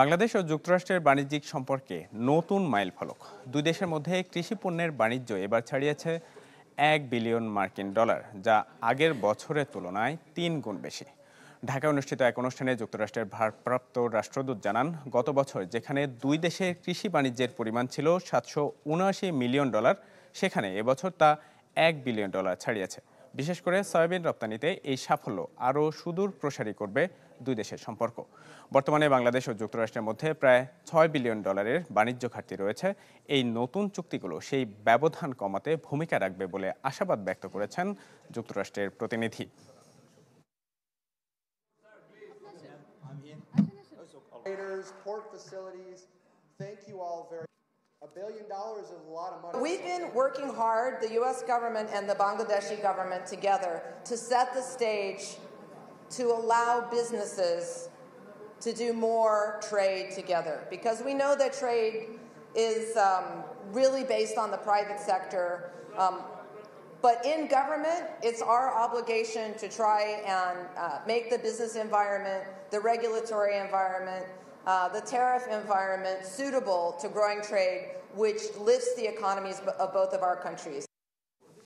বাংলাদেশ ও যুক্তরাষ্ট্রের বাণিজ্যিক সম্পর্কে নতুন মাইলফলক। দুই দেশের মধ্যে কৃষি পণ্যের বাণিজ্য এবার ছাড়িয়েছে $1 বিলিয়ন, যা আগের বছরের তুলনায় ৩ গুণ বেশি। ঢাকায় অনুষ্ঠিত এক অনুষ্ঠানে যুক্তরাষ্ট্রের ভারপ্রাপ্ত রাষ্ট্রদূত জানান, গত বছর যেখানে দুই দেশের কৃষি বাণিজ্যের পরিমাণ ছিল $779 মিলিয়ন, সেখানে এবছর তা $1 বিলিয়ন ছাড়িয়েছে। বিশেষ করে সয়াবিন রপ্তানিতে এই সাফল্য আরও সুদূর প্রসারী করবে দুই দেশের সম্পর্ক। বর্তমানে বাংলাদেশ ও যুক্তরাষ্ট্রের মধ্যে প্রায় $6 বিলিয়ন বাণিজ্য ঘাটতি রয়েছে। এই নতুন চুক্তিগুলো সেই ব্যবধান কমাতে ভূমিকা রাখবে বলে আশাবাদ ব্যক্ত করেছেন যুক্তরাষ্ট্রের প্রতিনিধি। Port facilities. Thank you all very much. $1 billion is a lot of money. We've been working hard, the U.S. government and the Bangladeshi government together, to set the stage to allow businesses to do more trade together. Because we know that trade is really based on the private sector. But in government, it's our obligation to try and make the business environment, the regulatory environment, the tariff environment suitable to growing trade, which lifts the economies of both of our countries.